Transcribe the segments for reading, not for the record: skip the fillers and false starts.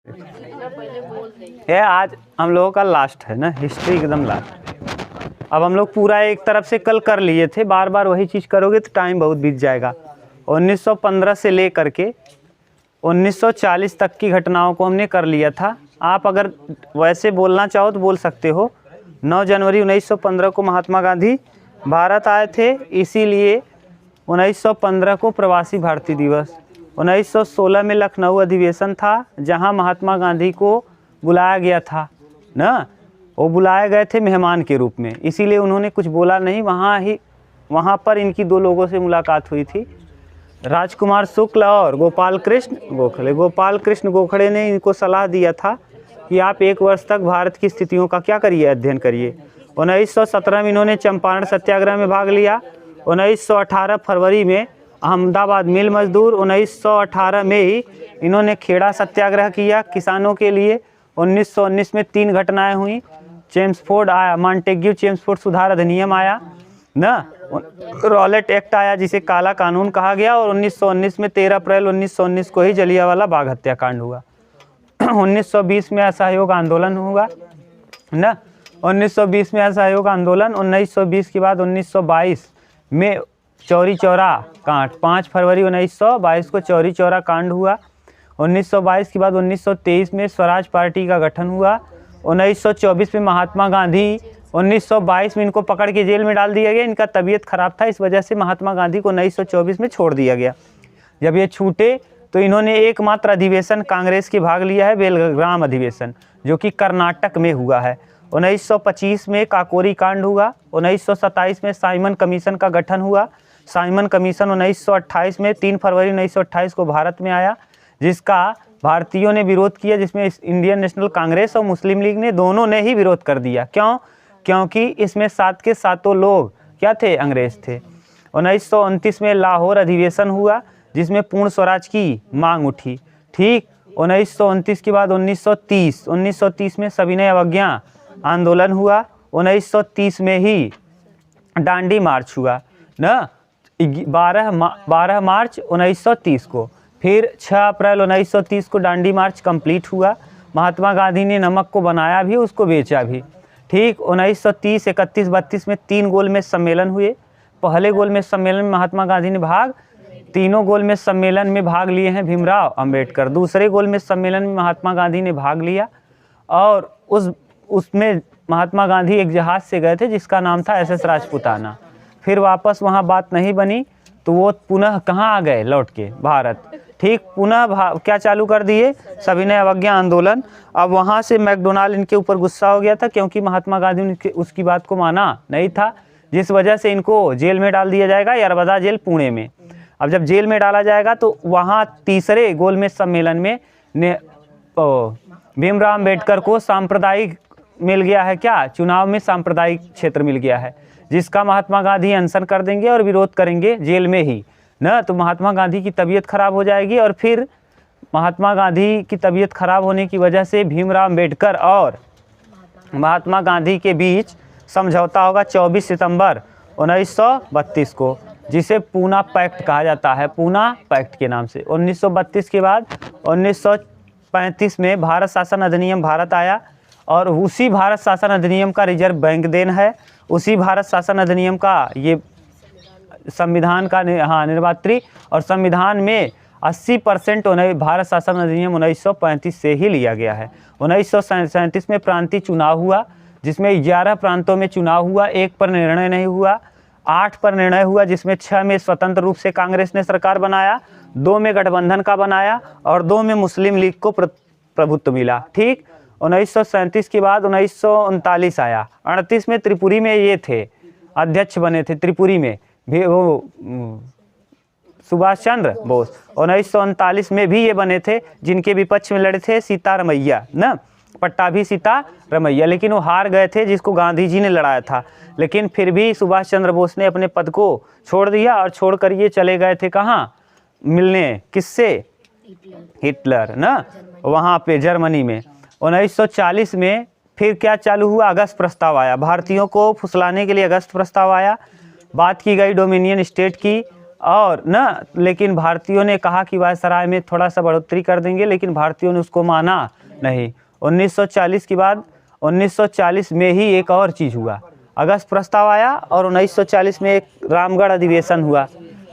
ये आज हम लोगों का लास्ट है ना, हिस्ट्री एकदम लास्ट। अब हम लोग पूरा एक तरफ से कल कर लिए थे, बार बार वही चीज़ करोगे तो टाइम बहुत बीत जाएगा। 1915 से ले करके 1940 तक की घटनाओं को हमने कर लिया था। आप अगर वैसे बोलना चाहो तो बोल सकते हो। 9 जनवरी 1915 को महात्मा गांधी भारत आए थे, इसीलिए 1915 को प्रवासी भारतीय दिवस। 1916 में लखनऊ अधिवेशन था, जहां महात्मा गांधी को बुलाया गया था ना, वो बुलाए गए थे मेहमान के रूप में, इसीलिए उन्होंने कुछ बोला नहीं। वहाँ पर इनकी 2 लोगों से मुलाकात हुई थी, राजकुमार शुक्ल और गोपाल कृष्ण गोखले। गोपाल कृष्ण गोखले ने इनको सलाह दिया था कि आप 1 वर्ष तक भारत की स्थितियों का क्या करिए, अध्ययन करिए। 1917 में इन्होंने चंपारण सत्याग्रह में भाग लिया। 1918 फरवरी में अहमदाबाद मिल मजदूर। 1918 में ही इन्होंने खेड़ा सत्याग्रह किया किसानों के लिए। 1919 में 3 घटनाएं हुई। चेम्सफोर्ड आया, मॉन्टेग्यू चेम्सफोर्ड सुधार अधिनियम आया ना, रॉलेट एक्ट आया जिसे काला कानून कहा गया। और 1919 में 13 अप्रैल 1919 को ही जलियांवाला बाग हत्याकांड हुआ। 1920 में असहयोग आंदोलन हुआ ना, 1920 में असहयोग आंदोलन। 1920 के बाद 1922 में चौरी चौरा कांड, 5 फरवरी 1922 को चौरी चौरा कांड हुआ। 1922 के बाद 1923 में स्वराज पार्टी का गठन हुआ। 1924 में महात्मा गांधी, 1922 में इनको पकड़ के जेल में डाल दिया गया। इनका तबीयत खराब था, इस वजह से महात्मा गांधी को 1924 में छोड़ दिया गया। जब ये छूटे तो इन्होंने एकमात्र अधिवेशन कांग्रेस के भाग लिया है, बेलग्राम अधिवेशन, जो कि कर्नाटक में हुआ है। 1925 में काकोरी कांड हुआ। 1927 में साइमन कमीशन का गठन हुआ। साइमन कमीशन 1928 में 3 फरवरी 1928 को भारत में आया, जिसका भारतीयों ने विरोध किया, जिसमें इंडियन नेशनल कांग्रेस और मुस्लिम लीग ने दोनों ने ही विरोध कर दिया। क्यों? क्योंकि इसमें 7 के 7 लोग क्या थे, अंग्रेज थे। 1929 में लाहौर अधिवेशन हुआ, जिसमें पूर्ण स्वराज की मांग उठी। ठीक, 1929 के बाद 1930 में सविनय अवज्ञा आंदोलन हुआ। 1930 में ही डांडी मार्च हुआ ना, 12 मार्च 1930 को। फिर 6 अप्रैल 1930 को डांडी मार्च कंप्लीट हुआ। महात्मा गांधी ने नमक को बनाया भी, उसको बेचा भी। ठीक, 1930, 31, 32 में 3 गोलमेज सम्मेलन हुए। पहले गोलमेज सम्मेलन में महात्मा गांधी ने तीनों गोलमेज सम्मेलन में भाग लिए हैं भीमराव अंबेडकर। दूसरे गोलमेज सम्मेलन में महात्मा गांधी ने भाग लिया, और उसमें महात्मा गांधी एक जहाज़ से गए थे जिसका नाम था SS राजपुताना। फिर वापस वहाँ बात नहीं बनी तो वो पुनः कहाँ आ गए, लौट के भारत। ठीक, पुनः क्या चालू कर दिए, सविनय अवज्ञा आंदोलन। अब वहाँ से मैकडोनाल्ड इनके ऊपर गुस्सा हो गया था, क्योंकि महात्मा गांधी ने उसकी बात को माना नहीं था, जिस वजह से इनको जेल में डाल दिया जाएगा, यरबदा जेल पुणे में। अब जब जेल में डाला जाएगा तो वहाँ तीसरे गोलमेज सम्मेलन में भीमराव अंबेडकर को सांप्रदायिक मिल गया है, क्या चुनाव में सांप्रदायिक क्षेत्र मिल गया है, जिसका महात्मा गांधी अनशन कर देंगे और विरोध करेंगे जेल में ही ना। तो महात्मा गांधी की तबीयत खराब हो जाएगी, और फिर महात्मा गांधी की तबीयत खराब होने की वजह से भीमराव अंबेडकर और महात्मा गांधी के बीच समझौता होगा 24 सितंबर 1932 को, जिसे पूना पैक्ट कहा जाता है, पूना पैक्ट के नाम से। 1932 के बाद 1935 में भारत शासन अधिनियम भारत आया, और उसी भारत शासन अधिनियम का रिजर्व बैंक देन है। उसी भारत शासन अधिनियम का ये संविधान का निर्मात्री, और संविधान में 80% भारत शासन अधिनियम 1935 से ही लिया गया है। 1937 में प्रांतीय चुनाव हुआ, जिसमें 11 प्रांतों में चुनाव हुआ, 1 पर निर्णय नहीं हुआ, 8 पर निर्णय हुआ, जिसमें 6 में स्वतंत्र रूप से कांग्रेस ने सरकार बनाया, 2 में गठबंधन का बनाया, और 2 में मुस्लिम लीग को प्रभुत्व मिला। ठीक, 1937 के बाद 1939 आया। 38 में त्रिपुरी में ये थे, अध्यक्ष बने थे त्रिपुरी में भी, वो सुभाष चंद्र बोस। 1939 में भी ये बने थे, जिनके विपक्ष में लड़े थे सीतारमैया ना, पट्टाभी सीतारमैया, लेकिन वो हार गए थे, जिसको गांधी जी ने लड़ाया था। लेकिन फिर भी सुभाष चंद्र बोस ने अपने पद को छोड़ दिया, और छोड़कर ये चले गए थे कहाँ मिलने, किससे, हिटलर ना, वहाँ पे जर्मनी में। 1940 में फिर क्या चालू हुआ, अगस्त प्रस्ताव आया। भारतीयों को फुसलाने के लिए अगस्त प्रस्ताव आया। बात की गई डोमिनियन स्टेट की, और ना, लेकिन भारतीयों ने कहा कि वायसराय में थोड़ा सा बढ़ोतरी कर देंगे, लेकिन भारतीयों ने उसको माना नहीं। 1940 के बाद 1940 में ही एक और चीज़ हुआ, अगस्त प्रस्ताव आया और 1940 में एक रामगढ़ अधिवेशन हुआ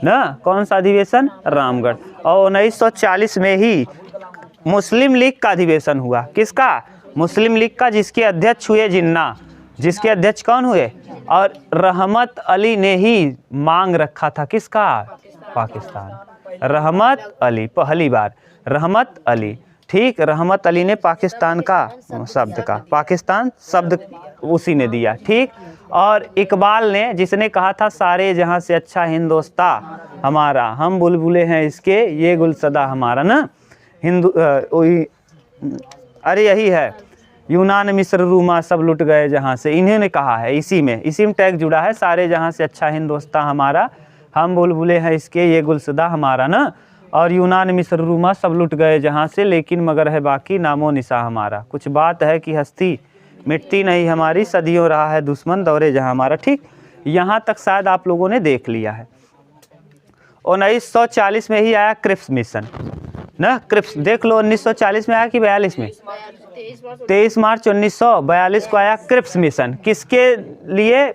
ना। कौन सा अधिवेशन? रामगढ़। और 1940 में ही मुस्लिम लीग का अधिवेशन हुआ। किसका? मुस्लिम लीग का, जिसके अध्यक्ष हुए जिन्ना। जिसके अध्यक्ष कौन हुए? और रहमत अली ने ही मांग रखा था। किसका? पाकिस्तान। रहमत अली, पहली बार रहमत अली, ठीक, रहमत अली ने पाकिस्तान का शब्द का, पाकिस्तान शब्द उसी ने दिया, ठीक। और इकबाल ने, जिसने कहा था सारे जहां से अच्छा हिंदोस्ता हमारा, हम बुलबुले हैं इसके ये गुलसदा हमारा ना, अरे यही है, यूनान मिस्र रूमा सब लुट गए जहाँ से, इन्होंने कहा है। इसी में टैग जुड़ा है, सारे जहाँ से अच्छा हिंदोस्तां हमारा, हम बुलबुले हैं इसके ये गुलसदा हमारा ना, और यूनान मिस्र रूमा सब लुट गए जहाँ से, लेकिन मगर है बाकी नामो निशा हमारा। कुछ बात है कि हस्ती मिटती नहीं हमारी, सदियों रहा है दुश्मन दौरे जहाँ हमारा, ठीक। यहाँ तक शायद आप लोगों ने देख लिया है। 1940 में ही आया क्रिप्स मिशन ना, क्रिप्स देख लो, 1940 में आया कि 42 में? 23 मार्च 1942 को आया क्रिप्स मिशन। किसके लिए?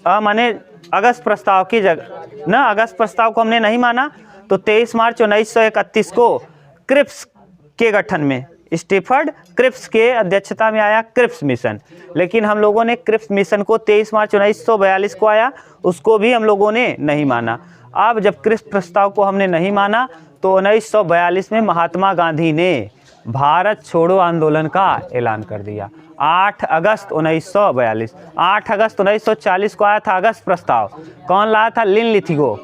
माने अगस्त प्रस्ताव की जगह ना, अगस्त प्रस्ताव को हमने नहीं माना, तो 23 मार्च 1931 को क्रिप्स के गठन में स्टीफर्ड क्रिप्स के अध्यक्षता में आया क्रिप्स मिशन। लेकिन हम लोगों ने क्रिप्स मिशन को 23 मार्च 1942 को आया, उसको भी हम लोगों ने नहीं माना। अब जब क्रिप्स प्रस्ताव को हमने नहीं माना, तो 1942 में महात्मा गांधी ने भारत छोड़ो आंदोलन का ऐलान कर दिया। 8 अगस्त 1942, 8 अगस्त 1940 को आया था अगस्त प्रस्ताव। कौन लाया था? लिन लिथिगो।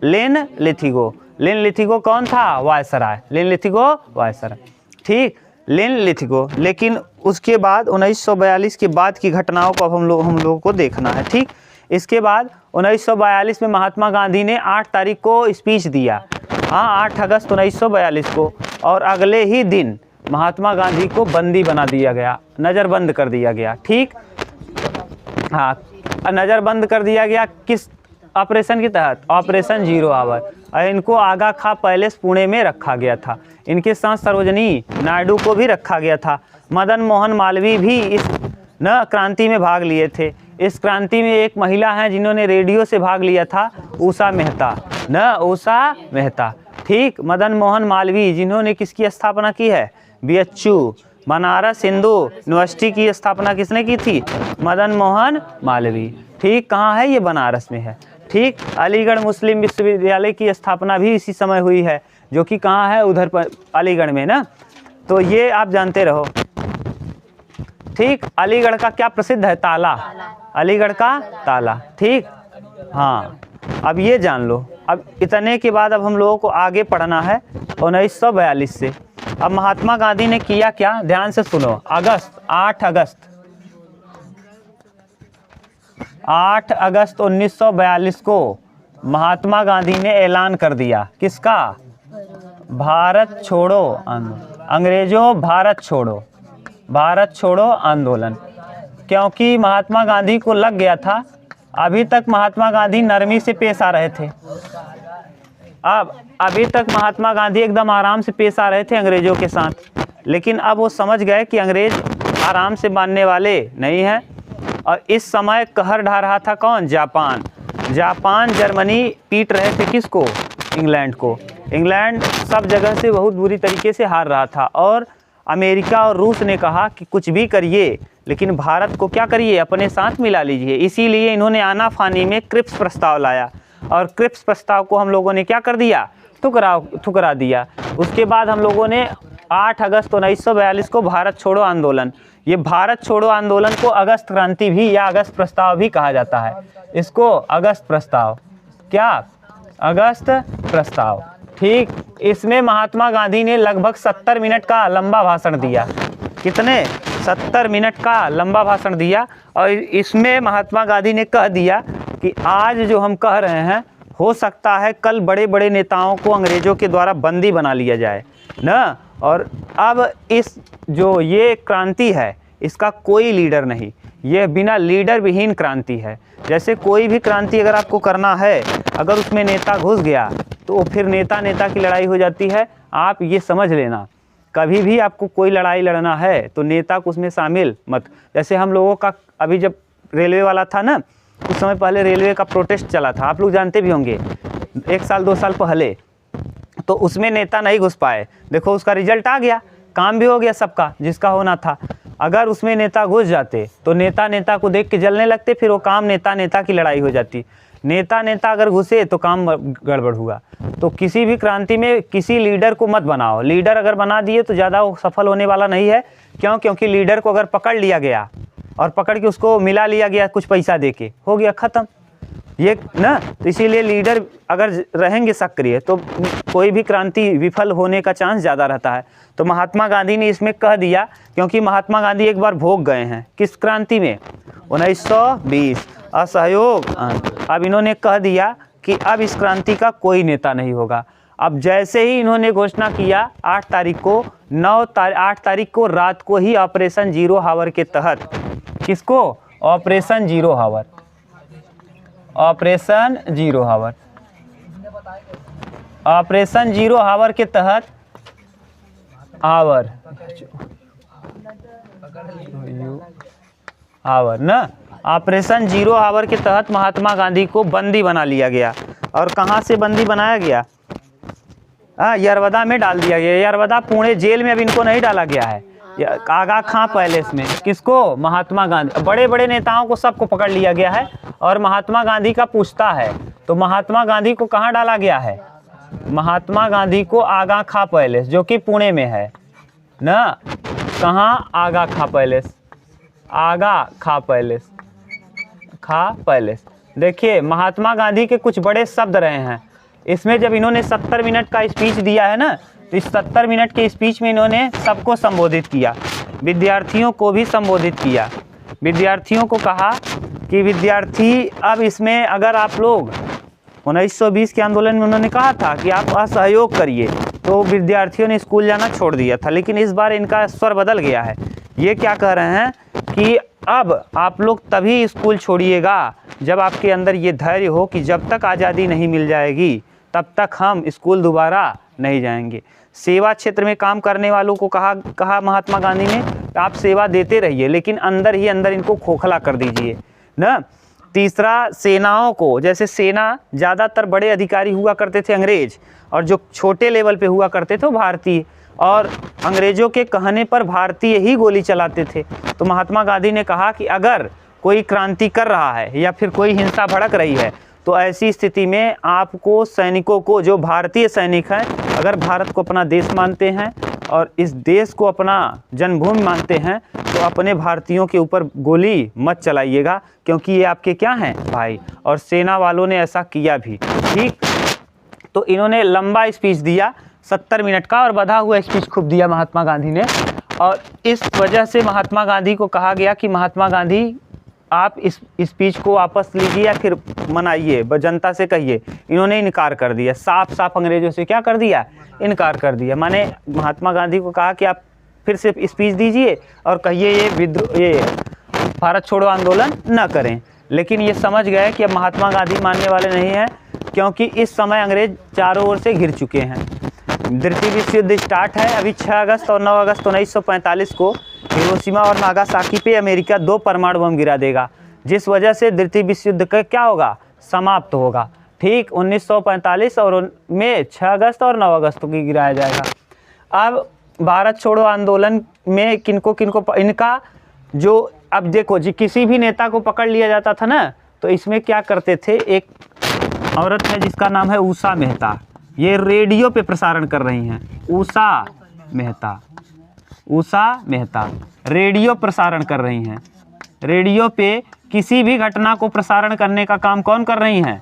लिन लिथिगो कौन था? वायसराय। लिन लिथिगो वायसराय, ठीक, लिन लिथिगो। लेकिन उसके बाद 1942 के बाद की घटनाओं को अब हम लोगों को देखना है, ठीक। इसके बाद 1942 में महात्मा गांधी ने 8 तारीख को स्पीच दिया, हाँ 8 अगस्त 1942 को, और अगले ही दिन महात्मा गांधी को बंदी बना दिया गया, नज़रबंद कर दिया गया, ठीक। हाँ, नज़रबंद कर दिया गया किस ऑपरेशन के तहत? Operation zero hour. इनको आगा खा पैलेस पुणे में रखा गया था। इनके साथ सरोजनी नायडू को भी रखा गया था। मदन मोहन मालवीय भी इस न क्रांति में भाग लिए थे। इस क्रांति में एक महिला हैं जिन्होंने रेडियो से भाग लिया था, उषा मेहता न, उषा मेहता, ठीक। मदन मोहन मालवीय जिन्होंने किसकी स्थापना की है? बीएचयू, बनारस हिंदू यूनिवर्सिटी की स्थापना किसने की थी? मदन मोहन मालवीय, ठीक। कहाँ है ये? बनारस में है, ठीक। अलीगढ़ मुस्लिम विश्वविद्यालय की स्थापना भी इसी समय हुई है, जो कि कहाँ है? उधर पर अलीगढ़ में ना। तो ये आप जानते रहो, ठीक। अलीगढ़ का क्या प्रसिद्ध है? ताला, अलीगढ़ का ताला, ठीक। हाँ, अब ये जान लो। अब इतने के बाद अब हम लोगों को आगे पढ़ना है 1942 से। अब महात्मा गांधी ने किया क्या? ध्यान से सुनो। 8 अगस्त 1942 को महात्मा गांधी ने ऐलान कर दिया, किसका? भारत छोड़ो आंदोलन, अंग्रेजों भारत छोड़ो आंदोलन। क्योंकि महात्मा गांधी को लग गया था, अभी तक महात्मा गांधी नरमी से पेश आ रहे थे। अब अभी तक महात्मा गांधी एकदम आराम से पेश आ रहे थे अंग्रेजों के साथ, लेकिन अब वो समझ गए कि अंग्रेज आराम से मानने वाले नहीं हैं। और इस समय कहर ढा रहा था कौन? जापान जर्मनी पीट रहे थे किसको? इंग्लैंड को। इंग्लैंड सब जगह से बहुत बुरी तरीके से हार रहा था, और अमेरिका और रूस ने कहा कि कुछ भी करिए, लेकिन भारत को क्या करिए? अपने साथ मिला लीजिए। इसीलिए इन्होंने आनाफानी में क्रिप्स प्रस्ताव लाया, और क्रिप्स प्रस्ताव को हम लोगों ने क्या कर दिया? ठुकरा दिया। उसके बाद हम लोगों ने 8 अगस्त 1942 को भारत छोड़ो आंदोलन, ये भारत छोड़ो आंदोलन को अगस्त क्रांति भी या अगस्त प्रस्ताव भी कहा जाता है। इसको अगस्त प्रस्ताव, क्या? अगस्त प्रस्ताव, ठीक। इसमें महात्मा गांधी ने लगभग 70 मिनट का लंबा भाषण दिया। कितने? 70 मिनट का लंबा भाषण दिया। और इसमें महात्मा गांधी ने कह दिया कि आज जो हम कह रहे हैं, हो सकता है कल बड़े बड़े नेताओं को अंग्रेजों के द्वारा बंदी बना लिया जाए ना। और अब इस जो ये क्रांति है, इसका कोई लीडर नहीं, ये बिना लीडर विहीन क्रांति है। जैसे कोई भी क्रांति अगर आपको करना है अगर उसमें नेता घुस गया तो फिर नेता नेता की लड़ाई हो जाती है। आप ये समझ लेना, कभी भी आपको कोई लड़ाई लड़ना है तो नेता को उसमें शामिल मत। जैसे हम लोगों का अभी जब रेलवे वाला था ना, कुछ समय पहले रेलवे का प्रोटेस्ट चला था, आप लोग जानते भी होंगे, 1 साल 2 साल पहले। तो उसमें नेता नहीं घुस पाए, देखो उसका रिजल्ट आ गया, काम भी हो गया सबका जिसका होना था। अगर उसमें नेता घुस जाते तो नेता नेता को देख के जलने लगते, फिर वो काम नेता नेता की लड़ाई हो जाती। नेता नेता अगर घुसे तो काम गड़बड़ हुआ। तो किसी भी क्रांति में किसी लीडर को मत बनाओ। लीडर अगर बना दिए तो ज़्यादा वो सफल होने वाला नहीं है। क्यों? क्योंकि लीडर को अगर पकड़ लिया गया और पकड़ के उसको मिला लिया गया कुछ पैसा दे के, हो गया ख़त्म ये ना। तो इसीलिए लीडर अगर रहेंगे सक्रिय तो कोई भी क्रांति विफल होने का चांस ज़्यादा रहता है। तो महात्मा गांधी ने इसमें कह दिया, क्योंकि महात्मा गांधी एक बार भोग गए हैं किस क्रांति में, 1920 असहयोग। अब इन्होंने कह दिया कि अब इस क्रांति का कोई नेता नहीं होगा। अब जैसे ही इन्होंने घोषणा किया 8 तारीख को 8 तारीख को रात को ही ऑपरेशन जीरो हावर के तहत, किसको? ऑपरेशन जीरो हावर, ऑपरेशन जीरो हावर, ऑपरेशन जीरो हावर के तहत हावर ना, ऑपरेशन जीरो हावर के तहत महात्मा गांधी को बंदी बना लिया गया। और कहाँ से बंदी बनाया गया? यरवदा में डाल दिया गया। यरवदा पुणे जेल में अब इनको नहीं डाला गया है, आगा खां पैलेस में। किसको? महात्मा गांधी। बड़े बड़े नेताओं को सबको पकड़ लिया गया है और महात्मा गांधी का पूछता है। तो महात्मा गांधी को कहाँ डाला गया है? महात्मा गांधी को आगा खां पैलेस, जो कि पुणे में है ना। कहाँ? आगा खां पैलेस, आगा खां पैलेस, खां पैलेस। देखिए महात्मा गांधी के कुछ बड़े शब्द रहे हैं इसमें। जब इन्होंने 70 मिनट का स्पीच दिया है ना, तो इस 70 मिनट के स्पीच में इन्होंने सबको संबोधित किया, विद्यार्थियों को भी संबोधित किया। विद्यार्थियों को कहा कि विद्यार्थी, अब इसमें अगर आप लोग 1920 के आंदोलन में उन्होंने कहा था कि आप असहयोग करिए, तो विद्यार्थियों ने स्कूल जाना छोड़ दिया था। लेकिन इस बार इनका स्वर बदल गया है। ये क्या कह रहे हैं कि अब आप लोग तभी स्कूल छोड़िएगा जब आपके अंदर ये धैर्य हो कि जब तक आज़ादी नहीं मिल जाएगी तब तक हम स्कूल दोबारा नहीं जाएंगे। सेवा क्षेत्र में काम करने वालों को कहा महात्मा गांधी ने, आप सेवा देते रहिए लेकिन अंदर ही अंदर इनको खोखला कर दीजिए ना। तीसरा, सेनाओं को, जैसे सेना ज़्यादातर बड़े अधिकारी हुआ करते थे अंग्रेज, और जो छोटे लेवल पे हुआ करते थे वो भारतीय, और अंग्रेज़ों के कहने पर भारतीय ही गोली चलाते थे। तो महात्मा गांधी ने कहा कि अगर कोई क्रांति कर रहा है या फिर कोई हिंसा भड़क रही है तो ऐसी स्थिति में आपको सैनिकों को, जो भारतीय सैनिक हैं, अगर भारत को अपना देश मानते हैं और इस देश को अपना जन्मभूमि मानते हैं, तो अपने भारतीयों के ऊपर गोली मत चलाइएगा, क्योंकि ये आपके क्या हैं? भाई। और सेना वालों ने ऐसा किया भी। ठीक, तो इन्होंने लंबा स्पीच दिया 70 मिनट का, और बधा हुआ स्पीच खूब दिया महात्मा गांधी ने। और इस वजह से महात्मा गांधी को कहा गया कि महात्मा गांधी, आप इस स्पीच को वापस लीजिए या फिर मनाइए, जनता से कहिए। इन्होंने इनकार कर दिया, साफ साफ अंग्रेजों से क्या कर दिया? इनकार कर दिया। माने महात्मा गांधी को कहा कि आप फिर से स्पीच दीजिए और कहिए ये भारत छोड़ो आंदोलन न करें। लेकिन ये समझ गए कि अब महात्मा गांधी मानने वाले नहीं हैं, क्योंकि इस समय अंग्रेज चारों ओर से घिर चुके हैं। द्वितीय विश्व युद्ध स्टार्ट है। अभी 6 अगस्त और 9 अगस्त 1945 को हिरोशिमा और नागासाकी पे अमेरिका 2 परमाणु बम गिरा देगा, जिस वजह से द्वितीय विश्व युद्ध का क्या होगा? समाप्त होगा। ठीक, 1945 और में 6 अगस्त और 9 अगस्त को गिराया जाएगा। अब भारत छोड़ो आंदोलन में किनको इनका जो, अब देखो जी, किसी भी नेता को पकड़ लिया जाता था ना, तो इसमें क्या करते थे, एक औरत है जिसका नाम है उषा मेहता, ये रेडियो पे प्रसारण कर रही हैं। उषा मेहता रेडियो प्रसारण कर रही हैं। रेडियो पे किसी भी घटना को प्रसारण करने का काम कौन कर रही हैं?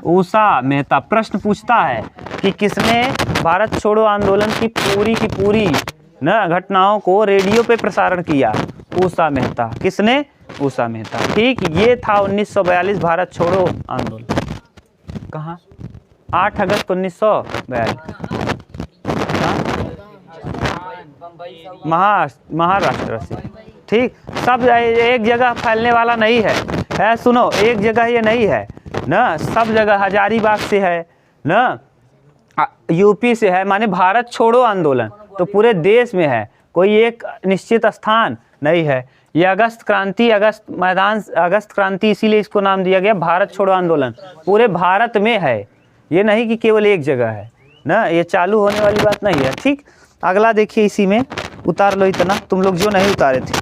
उषा मेहता। प्रश्न पूछता है कि किसने भारत छोड़ो आंदोलन की पूरी न घटनाओं को रेडियो पे प्रसारण किया? उषा मेहता। किसने? उषा मेहता। ठीक, ये था 1942 भारत छोड़ो आंदोलन। कहाँ? 8 अगस्त 1942 महाराष्ट्र से। ठीक, सब एक जगह फैलने वाला नहीं है। सुनो, एक जगह ये नहीं है ना, सब जगह हजारीबाग से है ना, यूपी से है, माने भारत छोड़ो आंदोलन तो पूरे देश में है, कोई एक निश्चित स्थान नहीं है। ये अगस्त क्रांति, अगस्त मैदान, अगस्त क्रांति इसीलिए इसको नाम दिया गया, भारत छोड़ो आंदोलन पूरे भारत में है, ये नहीं कि केवल एक जगह है ना, ये चालू होने वाली बात नहीं है। ठीक, अगला देखिए, इसी में उतार लो इतना, तुम लोग जो नहीं उतारे थे।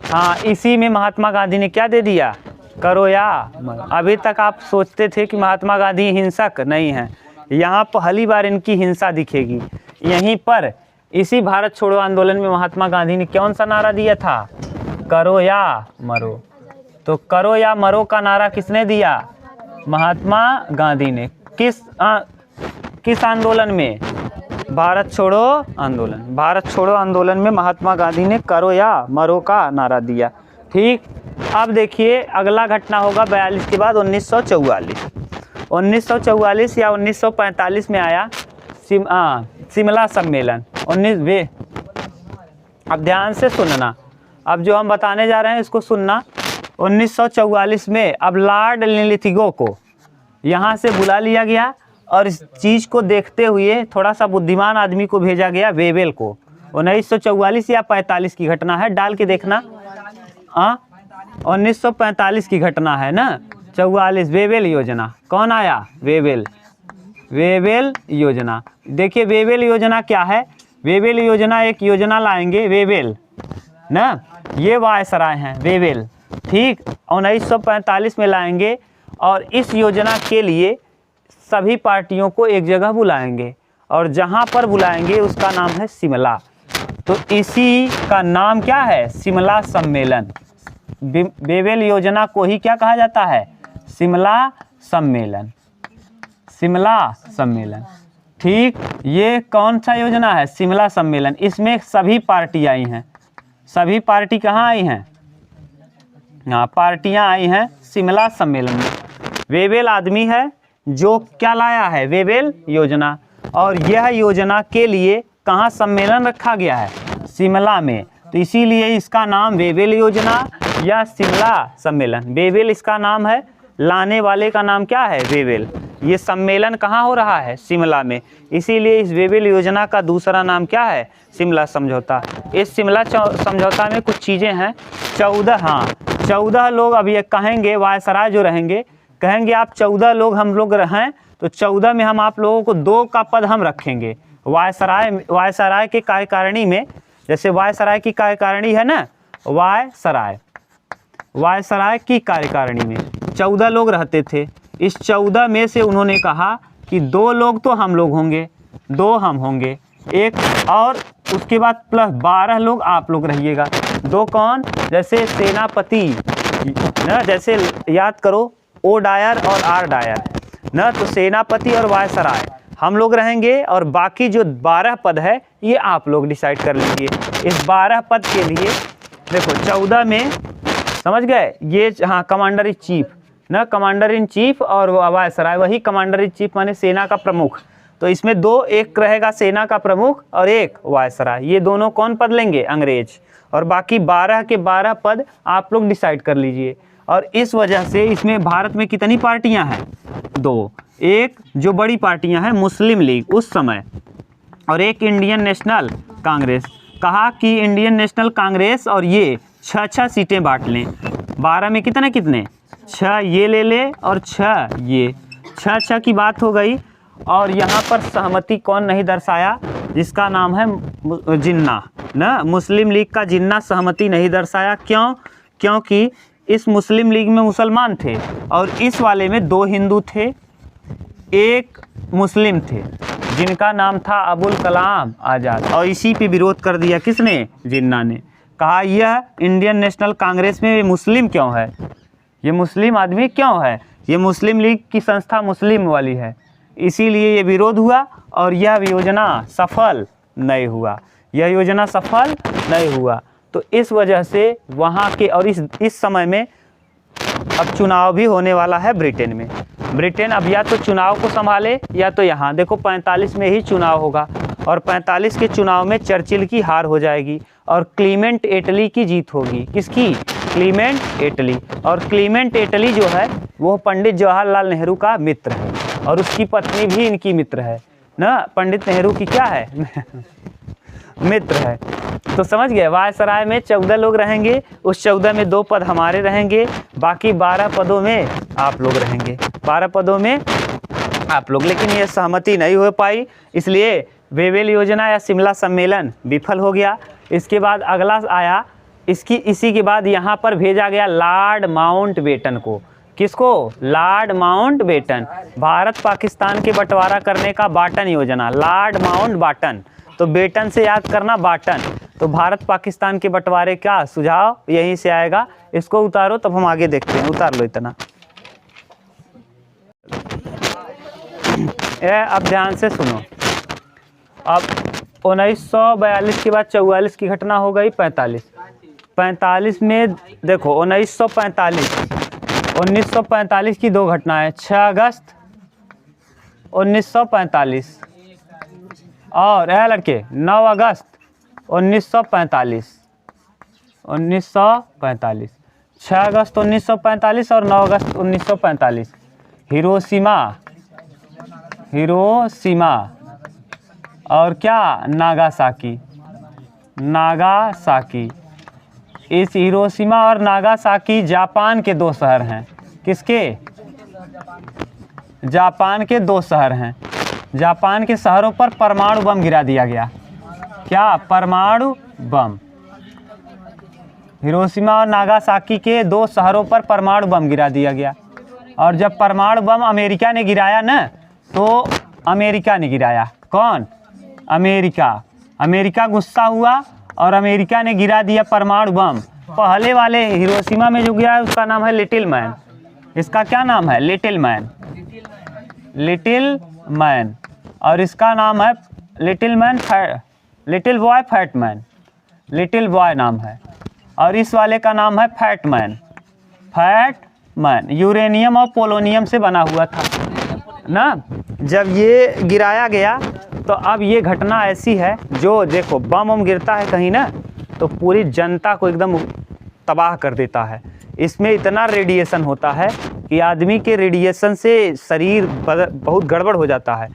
हाँ, इसी में महात्मा गांधी ने क्या दे दिया, करो या मरो। अभी तक आप सोचते थे कि महात्मा गांधी हिंसक नहीं हैं, यहाँ पहली बार इनकी हिंसा दिखेगी। यहीं पर इसी भारत छोड़ो आंदोलन में महात्मा गांधी ने कौन सा नारा दिया था, करो या मरो। तो करो या मरो का नारा किसने दिया, महात्मा गांधी ने। किस आंदोलन में, भारत छोड़ो आंदोलन, भारत छोड़ो आंदोलन में महात्मा गांधी ने करो या मरो का नारा दिया। ठीक, अब देखिए अगला घटना होगा 42 के बाद 1944। 1944 या 1945 में आया शिमला सम्मेलन। अब ध्यान से सुनना, अब जो हम बताने जा रहे हैं इसको सुनना। 1944 में अब लॉर्ड लिंलिथिगो को यहाँ से बुला लिया गया और इस चीज़ को देखते हुए थोड़ा सा बुद्धिमान आदमी को भेजा गया, वेवेल को। 1944 या 45 की घटना है, डाल के देखना। 1945 की घटना है ना, 44, वेवेल योजना। कौन आया, वेवेल, वेवेल योजना। देखिए वेवेल योजना क्या है, वेवेल योजना एक योजना लाएंगे, वेवेल ना, ये वायसराय हैं वेवेल। ठीक, 1945 में लाएंगे और इस योजना के लिए सभी पार्टियों को एक जगह बुलाएंगे और जहाँ पर बुलाएंगे उसका नाम है शिमला। तो इसी का नाम क्या है, शिमला सम्मेलन। वेवेल योजना को ही क्या कहा जाता है, शिमला सम्मेलन, शिमला सम्मेलन। ठीक, ये कौन सा योजना है, शिमला सम्मेलन। इसमें सभी पार्टी आई हैं, सभी पार्टी कहाँ आई हैं, हाँ पार्टियां आई हैं शिमला सम्मेलन में। वेवेल आदमी है जो क्या लाया है, वेवेल योजना। और यह योजना के लिए कहाँ सम्मेलन रखा गया है, शिमला में। तो इसीलिए इसका नाम वेवेल योजना या शिमला सम्मेलन। वेवेल इसका नाम है, लाने वाले का नाम क्या है, वेवेल। ये सम्मेलन कहाँ हो रहा है, शिमला में। इसीलिए इस वेवेल योजना का दूसरा नाम क्या है, शिमला समझौता। इस शिमला समझौता में कुछ चीज़ें हैं, 14 लोग अब ये कहेंगे, वायसराय जो रहेंगे कहेंगे आप 14 लोग हम लोग रहें, तो 14 में हम आप लोगों को 2 का पद हम रखेंगे। वायसराय के कार्यकारिणी में, जैसे वायसराय की कार्यकारिणी है ना, वायसराय की कार्यकारिणी में 14 लोग रहते थे। इस 14 में से उन्होंने कहा कि 2 लोग तो हम लोग होंगे, 2 हम होंगे, एक और उसके बाद प्लस 12 लोग आप लोग रहिएगा। 2 कौन, जैसे सेनापति ना, जैसे याद करो ओ डायर और आर डायर ना, तो सेनापति और वायसराय हम लोग रहेंगे और बाकी जो 12 पद है ये आप लोग डिसाइड कर लीजिए। इस 12 पद के लिए देखो 14 में समझ गए, ये हाँ कमांडर इन चीफ ना, कमांडर इन चीफ और वायसराय, वही कमांडर इन चीफ माने सेना का प्रमुख। तो इसमें 2, एक रहेगा सेना का प्रमुख और एक वायसराय। ये दोनों कौन पद लेंगे, अंग्रेज। और बाकी 12 के 12 पद आप लोग डिसाइड कर लीजिए। और इस वजह से इसमें भारत में कितनी पार्टियां हैं, 2। एक जो बड़ी पार्टियां हैं मुस्लिम लीग उस समय, और एक इंडियन नेशनल कांग्रेस। कहा कि इंडियन नेशनल कांग्रेस और ये 6 सीटें बांट लें। 12 में कितने कितने, 6 ये ले ले और 6 ये, 6 की बात हो गई। और यहाँ पर सहमति कौन नहीं दर्शाया, जिसका नाम है जिन्ना ना, मुस्लिम लीग का जिन्ना सहमति नहीं दर्शाया। क्यों, क्योंकि इस मुस्लिम लीग में मुसलमान थे और इस वाले में 2 हिंदू थे, एक मुस्लिम थे, जिनका नाम था अबुल कलाम आज़ाद। और इसी पे विरोध कर दिया किसने, जिन्ना ने। कहा यह इंडियन नेशनल कांग्रेस में ये मुस्लिम क्यों है, ये मुस्लिम आदमी क्यों है, ये मुस्लिम लीग की संस्था मुस्लिम वाली है, इसीलिए ये विरोध हुआ और यह योजना सफल नहीं हुआ, यह योजना सफल नहीं हुआ। तो इस वजह से वहाँ के, और इस समय में अब चुनाव भी होने वाला है ब्रिटेन में। ब्रिटेन अब या तो चुनाव को संभाले या तो यहाँ देखो 45 में ही चुनाव होगा और 45 के चुनाव में चर्चिल की हार हो जाएगी और क्लीमेंट एटली की जीत होगी। किसकी, क्लीमेंट एटली। और क्लीमेंट एटली जो है वो पंडित जवाहरलाल नेहरू का मित्र है और उसकी पत्नी भी इनकी मित्र है ना, पंडित नेहरू की क्या है मित्र है। तो समझ गए, वायसराय में 14 लोग रहेंगे, उस 14 में 2 पद हमारे रहेंगे, बाकी 12 पदों में आप लोग रहेंगे, 12 पदों में आप लोग। लेकिन ये सहमति नहीं हो पाई, इसलिए वेवेल योजना या शिमला सम्मेलन विफल हो गया। इसके बाद अगला आया, इसी के बाद यहाँ पर भेजा गया लॉर्ड माउंटबेटन को। किसको? Lord Mountbatten. भारत पाकिस्तान के बंटवारा करने का बाटन योजना, लॉर्ड माउंटबेटन। तो बेटन से याद करना बाटन। तो भारत पाकिस्तान के बंटवारे का सुझाव यहीं से आएगा। इसको उतारो तब हम आगे देखते हैं, उतार लो इतना। अब ध्यान से सुनो। अब 1942 के बाद 44 की घटना हो गई 45 में देखो 1945 की 2 घटनाएं, 6 अगस्त 1945 और लड़के 9 अगस्त 1945। 6 अगस्त 1945 और 9 अगस्त 1945 हिरोशिमा और क्या नागासाकी। इस हिरोशिमा और नागासाकी जापान के 2 शहर हैं। किसके? जापान के 2 शहर हैं। जापान के शहरों पर परमाणु बम गिरा दिया गया। क्या? परमाणु बम। हिरोशिमा और नागासाकी के 2 शहरों पर परमाणु बम गिरा दिया गया। और जब परमाणु बम अमेरिका ने गिराया ना, तो अमेरिका ने गिराया। कौन? अमेरिका गुस्सा हुआ और अमेरिका ने गिरा दिया परमाणु बम। पहले वाले हिरोशिमा में जो गिरा है उसका नाम है लिटिल मैन। इसका क्या नाम है? Little man. और इसका नाम है little boy fat man. Little boy नाम है। और इस वाले का नाम है फैट मैन। यूरेनियम और पोलोनियम से बना हुआ था ना। जब ये गिराया गया तो अब ये घटना ऐसी है, जो देखो बम गिरता है कहीं ना, तो पूरी जनता को एकदम तबाह कर देता है। इसमें इतना रेडिएशन होता है कि आदमी के रेडिएशन से शरीर बहुत गड़बड़ हो जाता है।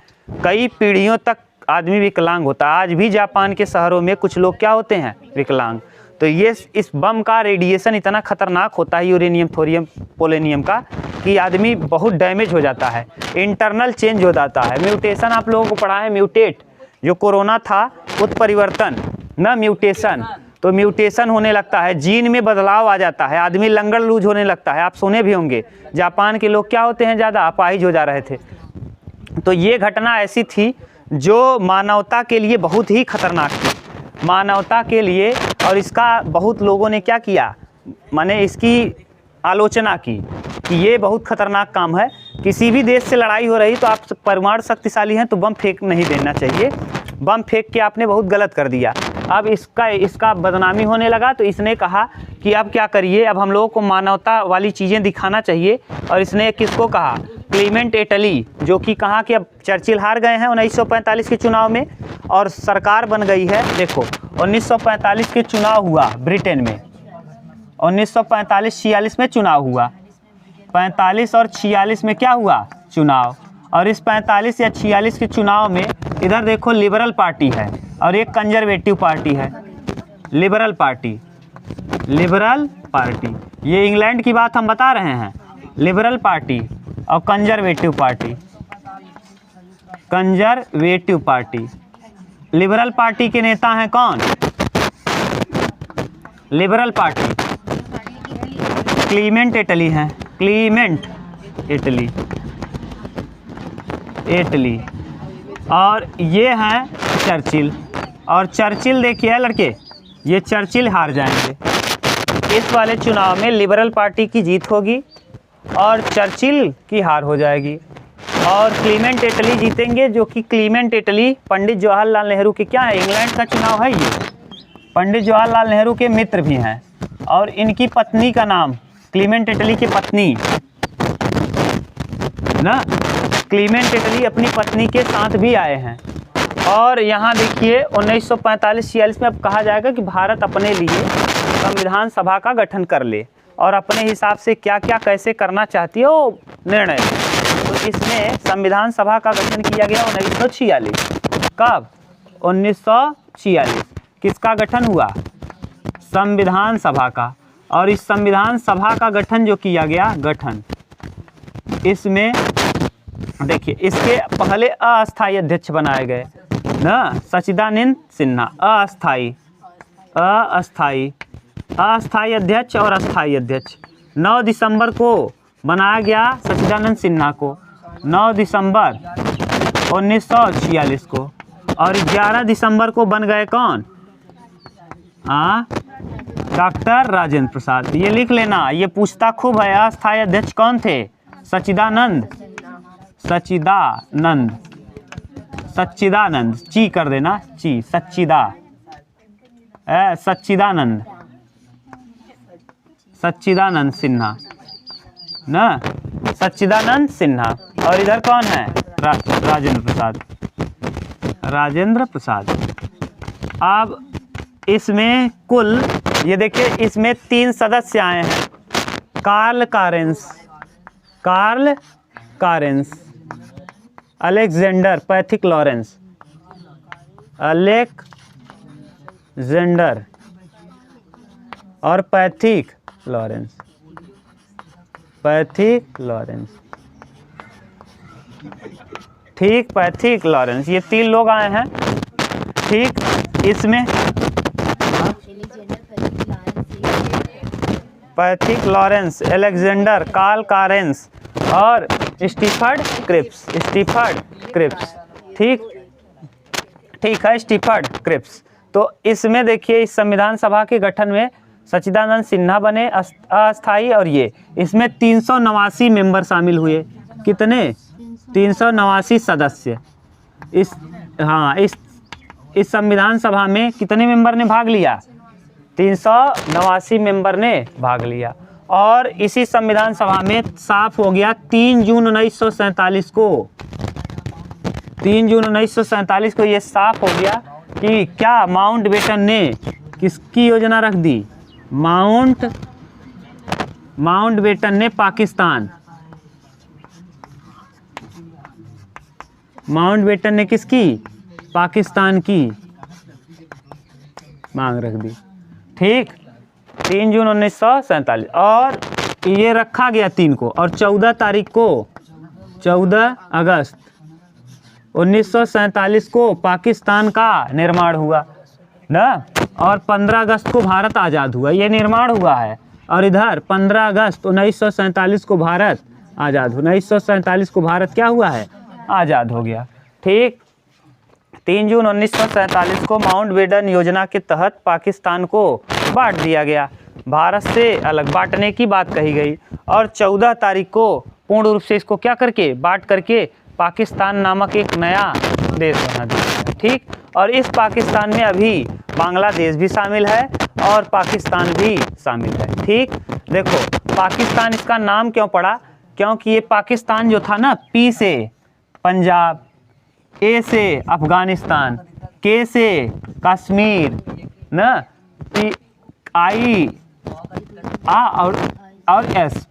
कई पीढ़ियों तक आदमी विकलांग होता है। आज भी जापान के शहरों में कुछ लोग क्या होते हैं? विकलांग। तो ये इस बम का रेडिएशन इतना खतरनाक होता है, यूरेनियम, थोरियम, पोलोनियम का, कि आदमी बहुत डैमेज हो जाता है, इंटरनल चेंज हो जाता है। म्यूटेशन आप लोगों को पढ़ा है, म्यूटेट, जो कोरोना था, उत्परिवर्तन ना, म्यूटेशन। तो म्यूटेशन होने लगता है, जीन में बदलाव आ जाता है, आदमी लंगड़ लूज होने लगता है। आप सुने भी होंगे जापान के लोग क्या होते हैं, ज़्यादा अपाहिज हो जा रहे थे। तो ये घटना ऐसी थी जो मानवता के लिए बहुत ही खतरनाक थी, मानवता के लिए। और इसका बहुत लोगों ने क्या किया, माने इसकी आलोचना की कि ये बहुत खतरनाक काम है। किसी भी देश से लड़ाई हो रही तो आप परमाणु शक्तिशाली हैं तो बम फेंक नहीं देना चाहिए। बम फेंक के आपने बहुत गलत कर दिया। अब इसका बदनामी होने लगा तो इसने कहा कि अब क्या करिए, अब हम लोगों को मानवता वाली चीज़ें दिखाना चाहिए। और इसने किसको कहा? क्लीमेंट एटली, जो कि कहा कि अब चर्चिल हार गए हैं 1945 के चुनाव में और सरकार बन गई है। देखो 1945 के चुनाव हुआ ब्रिटेन में, 1945-46 में चुनाव हुआ, 45 और 46 में क्या हुआ? चुनाव। और इस 45 या 46 के चुनाव में इधर देखो लिबरल पार्टी है और एक कंजर्वेटिव पार्टी है। लिबरल पार्टी, ये इंग्लैंड की बात हम बता रहे हैं। लिबरल पार्टी और कंजर्वेटिव पार्टी। लिबरल पार्टी के नेता हैं कौन? लिबरल पार्टी क्लीमेंट एटली हैं, क्लीमेंट एटली। और ये हैं चर्चिल। और चर्चिल देखिए लड़के, ये चर्चिल हार जाएंगे इस वाले चुनाव में। लिबरल पार्टी की जीत होगी और चर्चिल की हार हो जाएगी और क्लीमेंट एटली जीतेंगे, जो कि क्लीमेंट एटली पंडित जवाहरलाल नेहरू के क्या है, इंग्लैंड का चुनाव है ये, पंडित जवाहरलाल नेहरू के मित्र भी हैं। और इनकी पत्नी का नाम, क्लीमेंट एटली की पत्नी ना, क्लीमेंट एटली अपनी पत्नी के साथ भी आए हैं। और यहाँ देखिए 1945-46 में अब कहा जाएगा कि भारत अपने लिए संविधान सभा का गठन कर ले और अपने हिसाब से क्या क्या कैसे करना चाहती है वो निर्णय ले। तो इसमें संविधान सभा का गठन किया गया 1946। कब? 1946। किसका गठन हुआ? संविधान सभा का। और इस संविधान सभा का गठन जो किया गया, गठन, इसमें देखिए इसके पहले अस्थायी अध्यक्ष बनाए गए ना, सच्चिदानंद सिन्हा। अस्थायी अध्यक्ष और अस्थायी अध्यक्ष 9 दिसंबर को बनाया गया सच्चिदानंद सिन्हा को, 9 दिसंबर 1946 को। और 11 दिसंबर को बन गए कौन? डॉक्टर राजेंद्र प्रसाद। ये लिख लेना, ये पूछता खूब है। अस्थायी अध्यक्ष कौन थे? सच्चिदानंद, ची कर देना, ची, सच्चिदानंद सिन्हा ना, सच्चिदानंद सिन्हा। और इधर कौन है? राजेंद्र प्रसाद। अब इसमें कुल ये देखिए, इसमें 3 सदस्य आए हैं। Carl Karens, Alexander Pethick Lawrence, Alexander और पैथिक लॉरेंस, ठीक, पैथिक लॉरेंस। ये 3 लोग आए हैं। ठीक, इसमें Pethick Lawrence, Alexander, Carl Karens और स्टीफर्ड क्रिप्स। ठीक है, स्टीफर्ड क्रिप्स। तो इसमें देखिए, इस संविधान सभा के गठन में सच्चिदानंद सिन्हा बने अस्थाई, और ये इसमें 389 मेंबर शामिल हुए। कितने? 389 सदस्य। इस संविधान सभा में कितने मेंबर ने भाग लिया? 389 मेंबर ने भाग लिया। और इसी संविधान सभा में साफ हो गया 3 जून 1947 को, 3 जून 1947 को ये साफ हो गया कि क्या माउंटबेटन ने किसकी योजना रख दी? माउंटबेटन ने माउंटबेटन ने किसकी? पाकिस्तान की मांग रख दी। ठीक, 3 जून 1947। और ये रखा गया 3 को, और 14 तारीख को, 14 अगस्त 1947 को पाकिस्तान का निर्माण हुआ ना, और 15 अगस्त को भारत आज़ाद हुआ। ये निर्माण हुआ है। और इधर 15 अगस्त 1947 को भारत आज़ाद हुआ। 1947 को भारत क्या हुआ है? आज़ाद हो गया। ठीक, 3 जून 1947 को माउंटबेटन योजना के तहत पाकिस्तान को बांट दिया गया, भारत से अलग बांटने की बात कही गई। और 14 तारीख को पूर्ण रूप से इसको क्या करके, बांट करके पाकिस्तान नामक एक नया देश बना दिया। ठीक, और इस पाकिस्तान में अभी बांग्लादेश भी शामिल है और पाकिस्तान भी शामिल है। ठीक, देखो पाकिस्तान इसका नाम क्यों पड़ा? क्योंकि ये पाकिस्तान जो था ना, पी से पंजाब, ए से अफगानिस्तान, के से कश्मीर ना, पी आई आ और एस,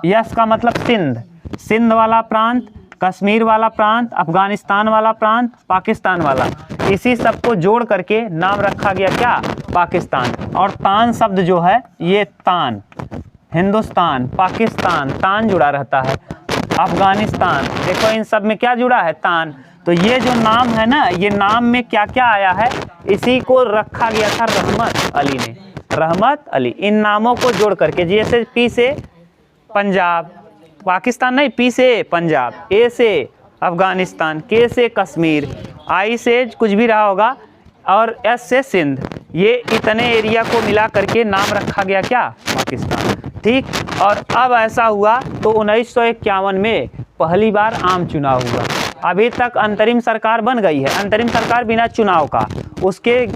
यस का मतलब सिंध वाला प्रांत, कश्मीर वाला प्रांत, अफगानिस्तान वाला प्रांत, पाकिस्तान वाला, इसी सब को जोड़ करके नाम रखा गया क्या? पाकिस्तान। और तान शब्द जो है, ये तान, हिंदुस्तान, पाकिस्तान, तान जुड़ा रहता है, अफगानिस्तान, देखो इन सब में क्या जुड़ा है? तान। तो ये जो नाम है ना, ये नाम में क्या क्या आया है, इसी को रखा गया था रहमत अली ने, रहमत अली। इन नामों को जोड़ करके, जैसे पी से पंजाब, पाकिस्तान नहीं, पी से पंजाब, ए से अफगानिस्तान, के से कश्मीर, आई से कुछ भी रहा होगा, और एस से सिंध, ये इतने एरिया को मिला करके नाम रखा गया क्या? पाकिस्तान। ठीक, और अब ऐसा हुआ तो 1951 में पहली बार आम चुनाव हुआ। अभी तक अंतरिम सरकार बन गई है, अंतरिम सरकार बिना चुनाव का। उसके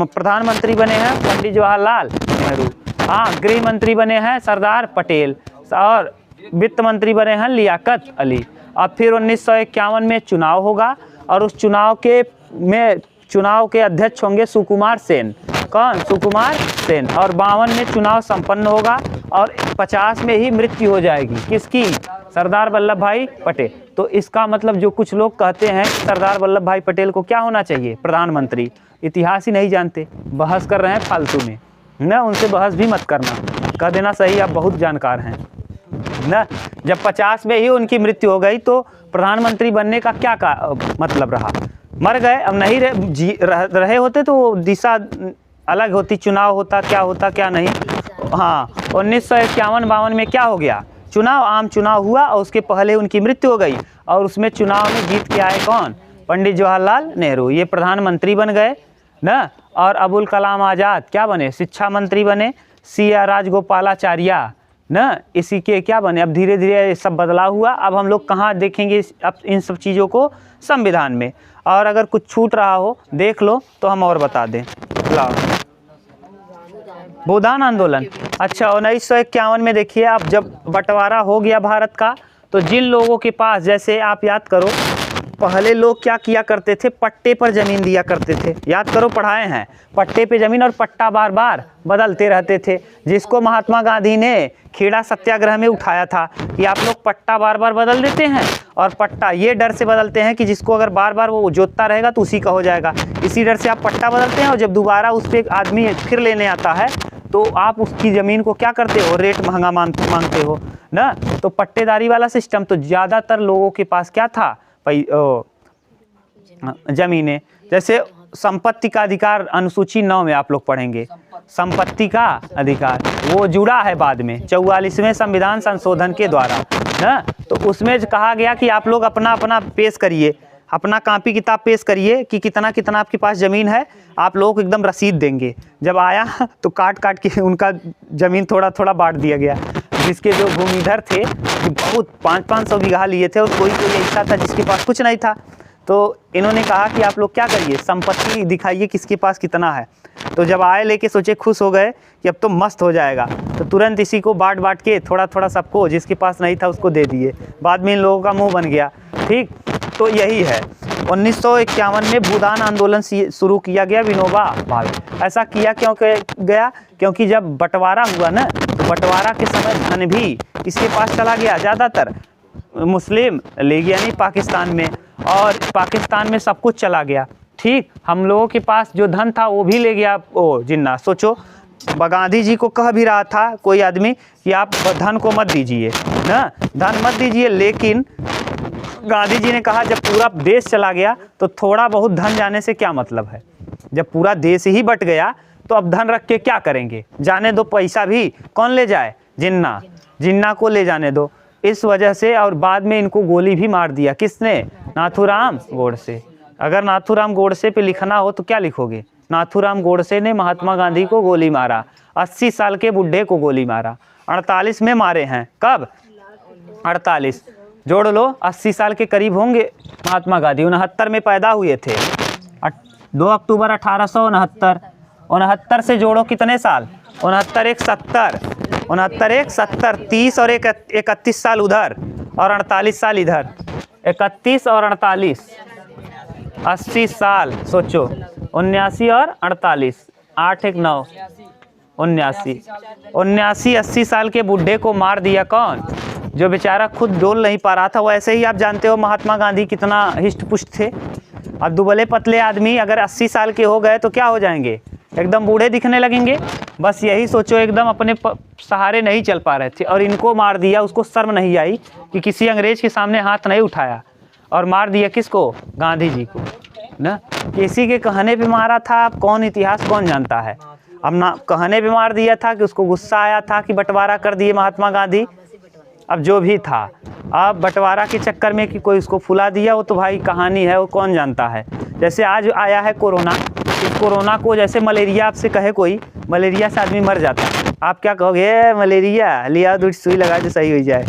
प्रधानमंत्री बने हैं पंडित जवाहरलाल नेहरू, गृह मंत्री बने हैं सरदार पटेल, और वित्त मंत्री बने हैं लियाकत अली। अब फिर 1951 में चुनाव होगा, और उस चुनाव के अध्यक्ष होंगे सुकुमार सेन। कौन? सुकुमार सेन। और 52 में चुनाव संपन्न होगा और 50 में ही मृत्यु हो जाएगी। किसकी? सरदार वल्लभ भाई पटेल। तो इसका मतलब जो कुछ लोग कहते हैं सरदार वल्लभ भाई पटेल को क्या होना चाहिए? प्रधानमंत्री। इतिहास ही नहीं जानते, बहस कर रहे हैं फालतू में ना, उनसे बहस भी मत करना, कह देना सही आप बहुत जानकार हैं ना। जब 50 में ही उनकी मृत्यु हो गई तो प्रधानमंत्री बनने का क्या मतलब रहा? मर गए, अब नहीं रहे होते तो दिशा अलग होती, चुनाव होता, क्या होता क्या नहीं। हाँ, 1951-52 में क्या हो गया? चुनाव, आम चुनाव हुआ और उसके पहले उनकी मृत्यु हो गई और उसमें चुनाव में जीत के आए कौन? पंडित जवाहरलाल नेहरू। ये प्रधानमंत्री बन गए ना। और अबुल कलाम आज़ाद क्या बने? शिक्षा मंत्री बने। C.R. राजगोपालाचार्य ना, इसी के क्या बने? अब धीरे धीरे सब बदलाव हुआ। अब हम लोग कहाँ देखेंगे अब इन सब चीज़ों को? संविधान में। और अगर कुछ छूट रहा हो देख लो तो हम और बता दें। लाओ, भूदान आंदोलन। अच्छा, 1951 में देखिए, अब जब बंटवारा हो गया भारत का तो जिन लोगों के पास, जैसे आप याद करो पहले लोग क्या किया करते थे? पट्टे पर ज़मीन दिया करते थे। याद करो, पढ़ाए हैं, पट्टे पे ज़मीन, और पट्टा बार बार बदलते रहते थे, जिसको महात्मा गांधी ने खेड़ा सत्याग्रह में उठाया था कि आप लोग पट्टा बार बार बदल देते हैं और पट्टा ये डर से बदलते हैं कि जिसको अगर बार बार वो जोतता रहेगा तो उसी का हो जाएगा, इसी डर से आप पट्टा बदलते हैं। और जब दोबारा उस पर आदमी फिर लेने आता है तो आप उसकी ज़मीन को क्या करते हो? रेट महंगा मांगते हो ना। तो पट्टेदारी वाला सिस्टम, तो ज़्यादातर लोगों के पास क्या था? जमीनें। जैसे संपत्ति का अधिकार अनुसूची 9 में आप लोग पढ़ेंगे, संपत्ति का अधिकार वो जुड़ा है बाद में 44वें संविधान संशोधन के द्वारा ना। तो उसमें कहा गया कि आप लोग अपना अपना पेश करिए, अपना कॉपी किताब पेश करिए कि कितना कितना आपके पास ज़मीन है, आप लोगों को एकदम रसीद देंगे। जब आया तो काट काट के उनका ज़मीन थोड़ा थोड़ा बांट दिया गया। जिसके जो भूमिधर थे कि बहुत 500-500 बीघा लिए थे और कोई ऐसा था जिसके पास कुछ नहीं था, तो इन्होंने कहा कि आप लोग क्या करिए, संपत्ति दिखाइए किसके पास कितना है। तो जब आए लेके सोचे, खुश हो गए कि अब तो मस्त हो जाएगा, तो तुरंत इसी को बांट बांट के थोड़ा थोड़ा सबको, जिसके पास नहीं था उसको दे दिए। बाद में इन लोगों का मुंह बन गया। ठीक, तो यही है। 1951 में भूदान आंदोलन शुरू किया गया विनोबा भावे। ऐसा किया क्यों गया? क्योंकि जब बंटवारा हुआ ना, तो बंटवारा के समय धन भी किसके पास चला गया? ज़्यादातर मुस्लिम लीग यानी पाकिस्तान में, और पाकिस्तान में सब कुछ चला गया। ठीक, हम लोगों के पास जो धन था वो भी ले गया वो जिन्ना। सोचो, गांधी जी को कह भी रहा था कोई आदमी कि आप धन को मत दीजिए ना, धन मत दीजिए, लेकिन गांधी जी ने कहा जब पूरा देश चला गया तो थोड़ा बहुत धन जाने से क्या मतलब है? जब पूरा देश ही बट गया तो अब धन रख के क्या करेंगे? जाने दो, पैसा भी कौन ले जाए? जिन्ना को ले जाने दो। इस वजह से, और बाद में इनको गोली भी मार दिया। किसने? नाथूराम गोडसे। अगर नाथूराम गोडसे पे लिखना हो तो क्या लिखोगे? नाथूराम गोडसे ने महात्मा गांधी को गोली मारा, 80 साल के बुढ़े को गोली मारा। 48 में मारे हैं। कब? 48 जोड़ लो, 80 साल के करीब होंगे महात्मा गांधी। 69 में पैदा हुए थे, 2 अक्टूबर 1869। 69 से जोड़ो कितने साल? 69 1 70, 69 1 70, 30 और 31 साल उधर और 48 साल इधर, 31 और 48, 80 साल। सोचो, 79 और 48, 8 1 9, 79, 80 साल के बुढ़े को मार दिया। कौन? जो बेचारा खुद डोल नहीं पा रहा था। वैसे ही आप जानते हो महात्मा गांधी कितना हिष्ट पुष्ट थे। अब दुबले पतले आदमी अगर 80 साल के हो गए तो क्या हो जाएंगे? एकदम बूढ़े दिखने लगेंगे। बस यही सोचो, एकदम अपने सहारे नहीं चल पा रहे थे और इनको मार दिया। उसको शर्म नहीं आई कि किसी अंग्रेज के सामने हाथ नहीं उठाया और मार दिया किसको? गांधी जी को ना। किसी के कहने पे मारा था, अब कौन, इतिहास कौन जानता है। अब ना कहने पे मार दिया था कि उसको गुस्सा आया था कि बंटवारा कर दिए महात्मा गांधी। अब जो भी था, अब बंटवारा के चक्कर में कि कोई उसको फुला दिया, वो तो भाई कहानी है, वो कौन जानता है। जैसे आज आया है कोरोना, इस कोरोना को जैसे मलेरिया आपसे कहे कोई, मलेरिया से आदमी मर जाता है, आप क्या कहोगे? मलेरिया लिया, 2 सुई लगा जो सही हो जाए।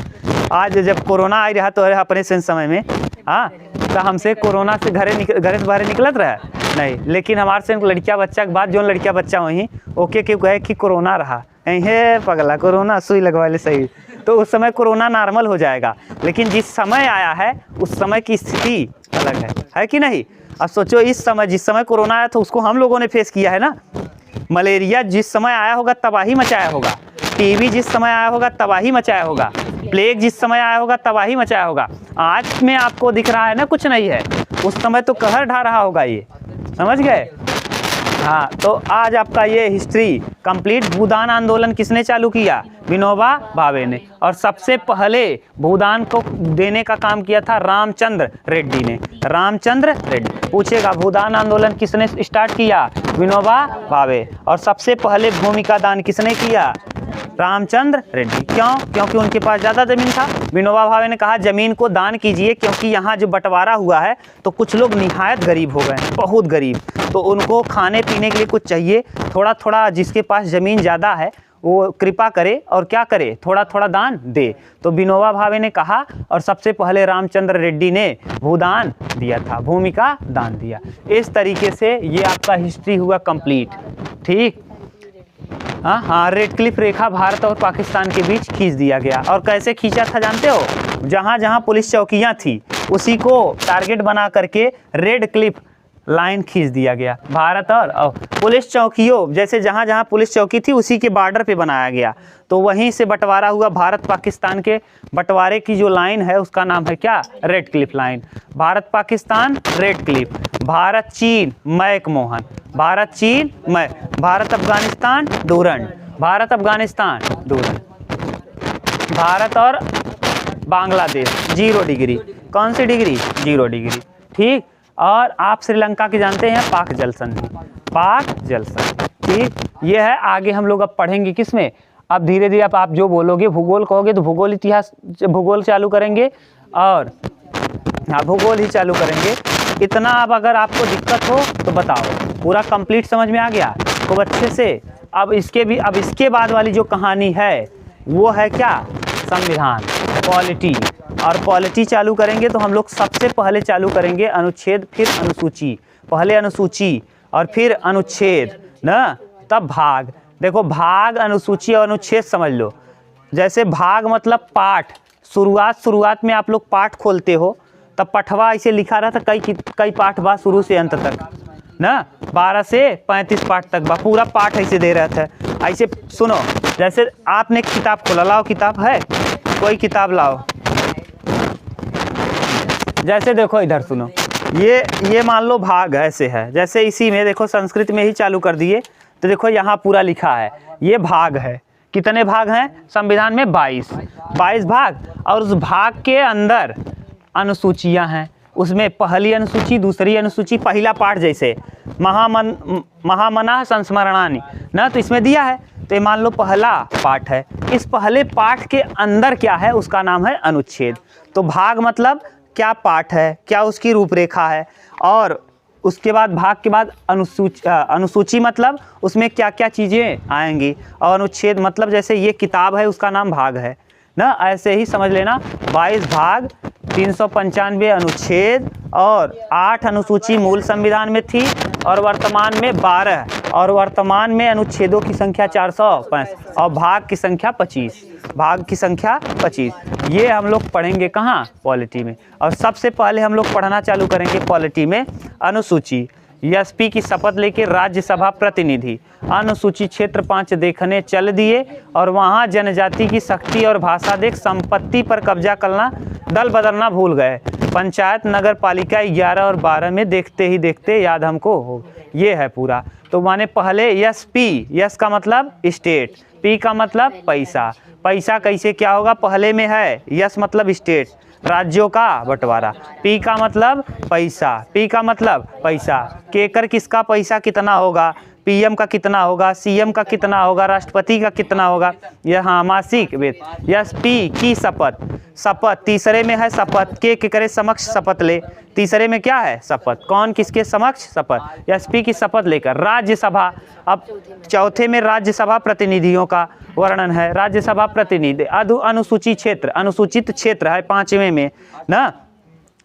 आज जब कोरोना आ रहा तो अपने सेंस समय में, हाँ, तो हमसे कोरोना से घरे से बाहर निकलत रहा नहीं, लेकिन हमारे से लड़किया बच्चा के बाद जो लड़किया बच्चा वहीं ओके के कहे कि कोरोना रहा, हे पगला कोरोना सुई लगवा ले सही, तो उस समय कोरोना नॉर्मल हो जाएगा। लेकिन जिस समय आया है उस समय की स्थिति अलग है कि नहीं? अब सोचो, इस समय जिस समय कोरोना आया था उसको हम लोगों ने फेस किया है ना। मलेरिया जिस समय आया होगा तबाही मचाया होगा, टीबी जिस समय आया होगा तबाही मचाया होगा, प्लेग जिस समय आया होगा तबाही मचाया होगा। आज में आपको दिख रहा है ना कुछ नहीं है, उस समय तो कहर ढा रहा होगा ये, समझ गए। हाँ, तो आज आपका ये हिस्ट्री कंप्लीट। भूदान आंदोलन किसने चालू किया? विनोबा भावे ने। और सबसे पहले भूदान को देने का काम किया था रामचंद्र रेड्डी ने। रामचंद्र रेड्डी पूछेगा भूदान आंदोलन किसने स्टार्ट किया? विनोबा भावे। और सबसे पहले भूमिका दान किसने किया? रामचंद्र रेड्डी। क्यों? क्योंकि उनके पास ज़्यादा ज़मीन था। विनोबा भावे ने कहा ज़मीन को दान कीजिए, क्योंकि यहाँ जो बंटवारा हुआ है तो कुछ लोग निहायत गरीब हो गए हैं, बहुत गरीब, तो उनको खाने पीने के लिए कुछ चाहिए। थोड़ा थोड़ा जिसके पास ज़मीन ज़्यादा है वो कृपा करे और क्या करे, थोड़ा थोड़ा दान दे। तो विनोबा भावे ने कहा और सबसे पहले रामचंद्र रेड्डी ने भूदान दिया था, भूमिका दान दिया। इस तरीके से ये आपका हिस्ट्री हुआ कंप्लीट। ठीक, हाँ, रेड क्लिफ रेखा भारत और पाकिस्तान के बीच खींच दिया गया। और कैसे खींचा था जानते हो? जहाँ जहाँ पुलिस चौकियाँ थी उसी को टारगेट बना करके रेड क्लिफ लाइन खींच दिया गया। भारत और पुलिस चौकियों, जैसे जहाँ जहाँ पुलिस चौकी थी उसी के बॉर्डर पे बनाया गया, तो वहीं से बंटवारा हुआ। भारत पाकिस्तान के बंटवारे की जो लाइन है उसका नाम है क्या? Red Cliff line. Bharat Pakistan red Cliff, Bharat चीन मैकमोहन, भारत चीन भारत अफगानिस्तान डूरंड, भारत अफगानिस्तान डूरंड, भारत और बांग्लादेश 0 डिग्री। कौन सी डिग्री? 0 डिग्री। ठीक, और आप श्रीलंका के जानते हैं पाक जल संधि, पाक जल संधि। ठीक, ये है। आगे हम लोग अब पढ़ेंगे किसमें? अब धीरे धीरे आप जो बोलोगे, भूगोल कहोगे तो भूगोल इतिहास, भूगोल चालू करेंगे और हाँ भूगोल ही चालू करेंगे। इतना अब अगर आपको दिक्कत हो तो बताओ, पूरा कंप्लीट समझ में आ गया खूब अच्छे से। अब इसके बाद वाली जो कहानी है वो है क्या? संविधान, पॉलिटी। और पॉलिटी चालू करेंगे तो हम लोग सबसे पहले चालू करेंगे अनुच्छेद, फिर अनुसूची। पहले अनुसूची और फिर अनुच्छेद ना, तब भाग। देखो, भाग, अनुसूची और अनुच्छेद समझ लो। जैसे भाग मतलब पाठ, शुरुआत में आप लोग पाठ खोलते हो तब पठवा ऐसे लिखा रहता, कई पाठ बा शुरू से अंत तक ना, 12 से 35 पाठ तक बा, पूरा पाठ ऐसे दे रहा था। ऐसे सुनो, जैसे आपने किताब खोला, लाओ किताब है, कोई किताब लाओ। जैसे देखो इधर सुनो, ये मान लो भाग ऐसे है, जैसे इसी में देखो संस्कृत में ही चालू कर दिए तो देखो यहाँ पूरा लिखा है, ये भाग है। कितने भाग हैं संविधान में? 22 भाग। और उस भाग के अंदर अनुसूचियां हैं। उसमें पहली अनुसूची, दूसरी अनुसूची, पहला पाठ जैसे महामना संस्मरणानि ना, तो इसमें दिया है, तो ये मान लो पहला पाठ है। इस पहले पाठ के अंदर क्या है उसका नाम है अनुच्छेद। तो भाग मतलब क्या पाठ है, क्या उसकी रूपरेखा है, और उसके बाद भाग के बाद अनुसूची मतलब उसमें क्या क्या चीज़ें आएंगी, और अनुच्छेद मतलब जैसे ये किताब है उसका नाम भाग है ना, ऐसे ही समझ लेना। 22 भाग, 395 अनुच्छेद और 8 अनुसूची मूल संविधान में थी, और वर्तमान में 12, और वर्तमान में अनुच्छेदों की संख्या 405 और भाग की संख्या 25, भाग की संख्या 25। ये हम लोग पढ़ेंगे कहाँ? पॉलिटी में। और सबसे पहले हम लोग पढ़ना चालू करेंगे पॉलिटी में अनुसूची। एसपी की शपथ लेके राज्यसभा प्रतिनिधि अनुसूची क्षेत्र 5 देखने चल दिए, और वहाँ जनजाति की शक्ति और भाषा देख संपत्ति पर कब्जा करना, दल बदलना भूल गए। पंचायत नगर पालिका 11 और 12 में देखते ही देखते याद हमको हो। ये है पूरा। तो माने पहले एसपी, यस का मतलब स्टेट, पी का मतलब पैसा। पैसा कैसे क्या होगा? पहले में है यस मतलब स्टेट, राज्यों का बंटवारा, पी का मतलब पैसा, पी का मतलब पैसा, केकर किसका पैसा कितना होगा, पीएम का कितना होगा, सीएम का कितना होगा, राष्ट्रपति का कितना होगा, यहाँ मासिक वेतन। यस पी की शपथ, शपथ तीसरे में है शपथ, के करे समक्ष शपथ ले, तीसरे में क्या है? शपथ। कौन किसके समक्ष? शपथ। एसपी की शपथ लेकर राज्यसभा। अब चौथे में राज्यसभा प्रतिनिधियों का वर्णन है। राज्यसभा प्रतिनिधि अनुसूची क्षेत्र, अनुसूचित क्षेत्र है 5वें में ना,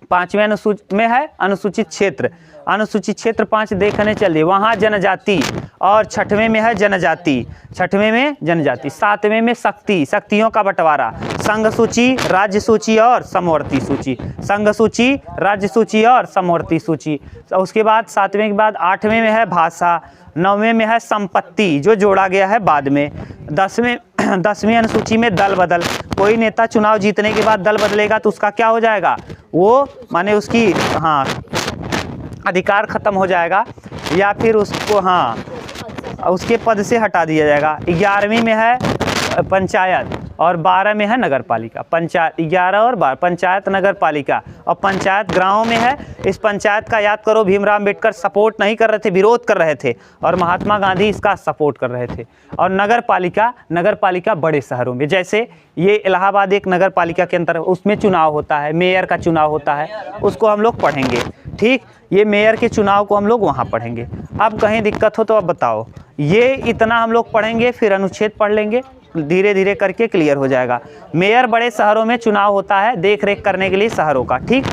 5वें अनुसूचित में है अनुसूचित क्षेत्र। अनुसूचित क्षेत्र 5 देखने चलिए, वहाँ जनजाति। और 6वें में है जनजाति, 6वें में जनजाति। 7वें में शक्ति, शक्तियों का बंटवारा। संघ सूची, राज्य सूची और समवर्ती सूची। संघ सूची, राज्य सूची और समवर्ती सूची। उसके बाद 7वें के बाद 8वें में है भाषा। 9वें में है संपत्ति, जो जोड़ा गया है बाद में। 10वीं अनुसूची में दल बदल। कोई नेता चुनाव जीतने के बाद दल बदलेगा तो उसका क्या हो जाएगा, वो माने उसकी अधिकार खत्म हो जाएगा, या फिर उसको उसके पद से हटा दिया जाएगा। 11वीं में है पंचायत और 12 में है नगर पालिका। पंचायत 11 और 12 पंचायत नगर पालिका। और पंचायत गाँव में है। इस पंचायत का याद करो, भीमराव अम्बेडकर सपोर्ट नहीं कर रहे थे, विरोध कर रहे थे, और महात्मा गांधी इसका सपोर्ट कर रहे थे। और नगर पालिका बड़े शहरों में, जैसे ये इलाहाबाद एक नगर पालिका के अंतर्गत, उसमें चुनाव होता है, मेयर का चुनाव होता है, उसको हम लोग पढ़ेंगे। ठीक, ये मेयर के चुनाव को हम लोग वहाँ पढ़ेंगे। अब कहीं दिक्कत हो तो अब बताओ। ये इतना हम लोग पढ़ेंगे, फिर अनुच्छेद पढ़ लेंगे, धीरे धीरे करके क्लियर हो जाएगा। मेयर बड़े शहरों में चुनाव होता है, देख रेख करने के लिए शहरों का। ठीक।